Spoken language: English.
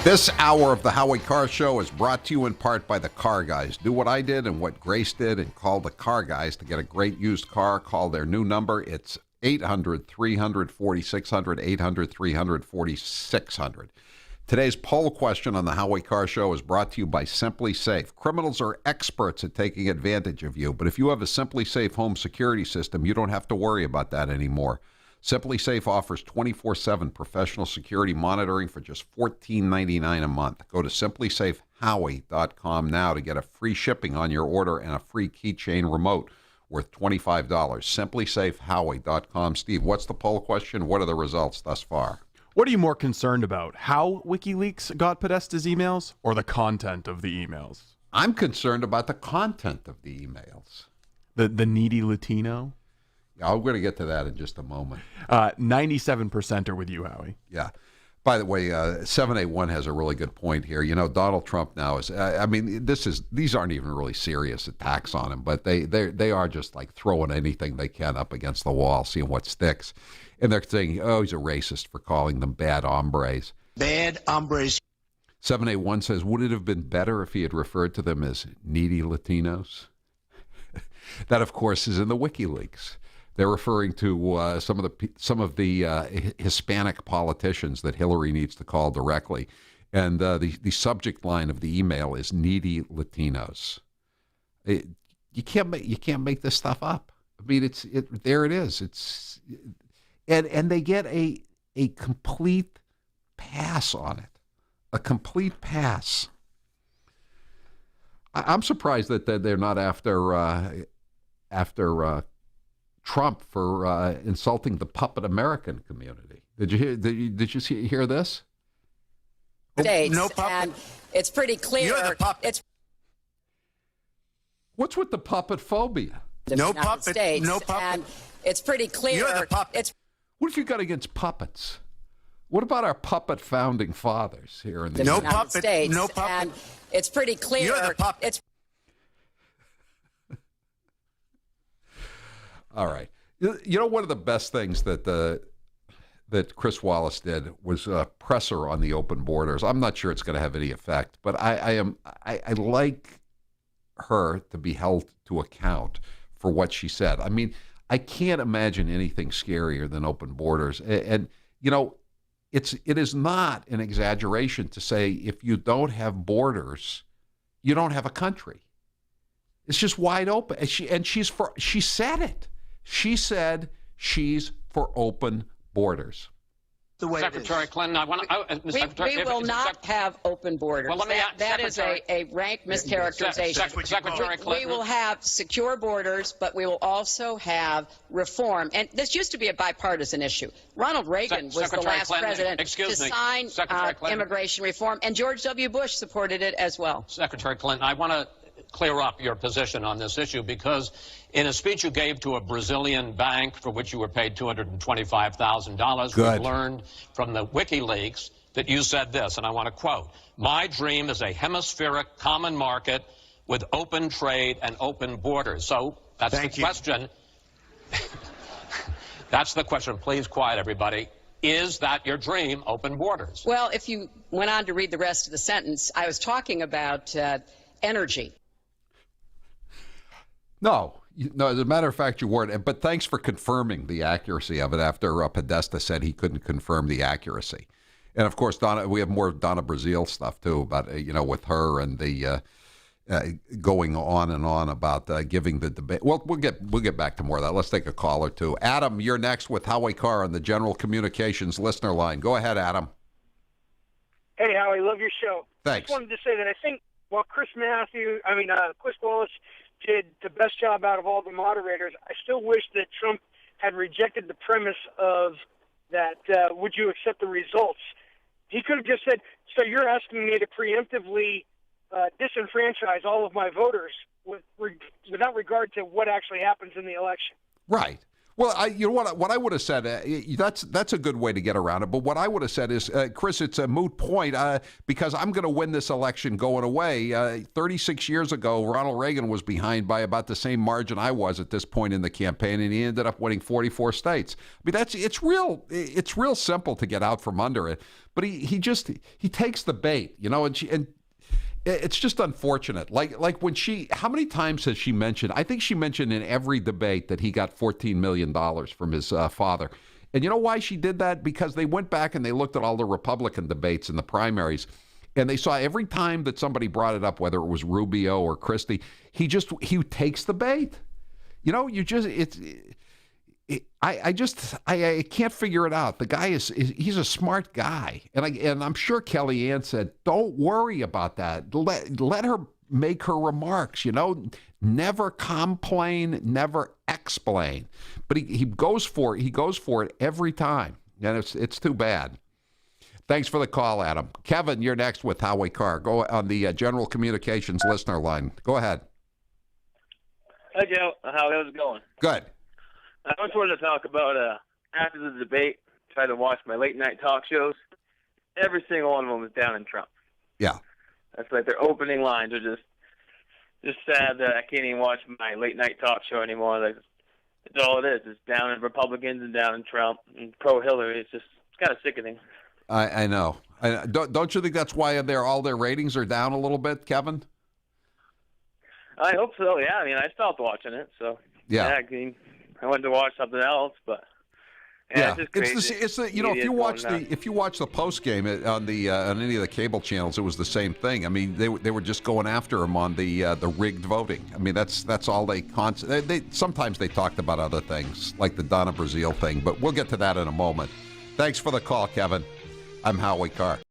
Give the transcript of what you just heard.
This hour of the Howie Carr Show is brought to you in part by the Carr Guys. Do what I did and what Grace did and call the Carr Guys to get a great used car. Call their new number. It's 800-300-4600, 800-300-4600. Today's poll question on the Howie Carr Show is brought to you by Simply Safe. Criminals are experts at taking advantage of you, but if you have a Simply Safe home security system, you don't have to worry about that anymore. Simply Safe offers 24/7 professional security monitoring for just $14.99 a month. Go to simplysafehowie.com now to get a free shipping on your order and a free keychain remote worth $25. Simplysafehowie.com. Steve, what's the poll question? What are the results thus far? What are you more concerned about? How WikiLeaks got Podesta's emails or the content of the emails? I'm concerned about the content of the emails. The needy Latino? Yeah, I'm going to get to that in just a moment. 97% are with you, Howie. Yeah. By the way, 781 has a really good point here. You know, Donald Trump now is, these aren't even really serious attacks on him, but they are just like throwing anything they can up against the wall, seeing what sticks. And they're saying, oh, he's a racist for calling them bad hombres. Bad hombres. 781 says, would it have been better if he had referred to them as needy Latinos? That, of course, is in the WikiLeaks. They're referring to some of the Hispanic politicians that Hillary needs to call directly, and the subject line of the email is "needy Latinos." You can't make this stuff up. I mean, there it is. And they get a complete pass on it, a complete pass. I'm surprised that they're not after Trump for insulting the puppet American community. Did you hear this? States, no puppet. and it's pretty clear. You're the puppet. What's with the puppet phobia? No United puppet. States, No puppet. and it's pretty clear. You're the puppet. What have you got against puppets? What about our puppet founding fathers here in the No United puppet. States, No puppet. and it's pretty clear. You're the puppet. It's All right. You know, one of the best things that Chris Wallace did was press her on the open borders. I'm not sure it's going to have any effect, but I like her to be held to account for what she said. I mean, I can't imagine anything scarier than open borders. And you know, it is not an exaggeration to say if you don't have borders, you don't have a country. It's just wide open. She said it. She said she's for open borders. The way Secretary Clinton, I want to. we will not have open borders. Well, let me that is a rank mischaracterization. Secretary Clinton. We will have secure borders, but we will also have reform. And this used to be a bipartisan issue. Ronald Reagan was the Secretary last Clinton, president excuse to me, sign Secretary Clinton. immigration reform, and George W. Bush supported it as well. Secretary Clinton, I want to clear up your position on this issue because in a speech you gave to a Brazilian bank for which you were paid $225,000, we learned from the WikiLeaks that you said this, and I want to quote, "My dream is a hemispheric common market with open trade and open borders." So that's the question. That's the question. Please quiet, everybody. Is that your dream, open borders? Well, if you went on to read the rest of the sentence, I was talking about energy. No, as a matter of fact, you weren't. But thanks for confirming the accuracy of it after Podesta said he couldn't confirm the accuracy. And of course, we have more Donna Brazile stuff too about with her and the going on and on about giving the debate. Well, we'll get back to more of that. Let's take a call or two. Adam, you're next with Howie Carr on the General Communications listener line. Go ahead, Adam. Hey, Howie, love your show. Thanks. Just wanted to say that I think while Chris Wallace did the best job out of all the moderators, I still wish that Trump had rejected the premise of that, would you accept the results? He could have just said, so you're asking me to preemptively disenfranchise all of my voters without regard to what actually happens in the election. Right. Well, you know what I would have said. That's a good way to get around it. But what I would have said is, Chris, it's a moot point because I'm going to win this election going away. 36 years ago, Ronald Reagan was behind by about the same margin I was at this point in the campaign, and he ended up winning 44 states. I mean, it's real simple to get out from under it. But he takes the bait, you know, and it's just unfortunate. Like when how many times has she mentioned? I think she mentioned in every debate that he got $14 million from his father. And you know why she did that? Because they went back and they looked at all the Republican debates in the primaries, and they saw every time that somebody brought it up, whether it was Rubio or Christie, he takes the bait. You know, I can't figure it out. The guy he's a smart guy, and I'm sure Kellyanne said, "Don't worry about that. Let her make her remarks. You know, never complain, never explain." But he goes for it. He goes for it every time, and it's too bad. Thanks for the call, Adam. Kevin, you're next with Howie Carr. Go on the General Communications listener line. Go ahead. Hi, Joe. How's it going? Good. I just wanted to talk about after the debate, tried to watch my late night talk shows. Every single one of them was down in Trump. Yeah. That's like their opening lines are just sad that I can't even watch my late night talk show anymore. Like, it's all it is. It's down in Republicans and down in Trump and pro Hillary. It's kind of sickening. I know. Don't you think that's why all their ratings are down a little bit, Kevin? I hope so. Yeah. I mean, I stopped watching it, so yeah. I went to watch something else, but yeah, it's just crazy. It's the you know, if you watch the post game on any of the cable channels, it was the same thing. I mean, they were just going after him on the rigged voting. I mean, that's all they sometimes they talked about other things like the Donna Brazile thing, but we'll get to that in a moment. Thanks for the call, Kevin. I'm Howie Carr.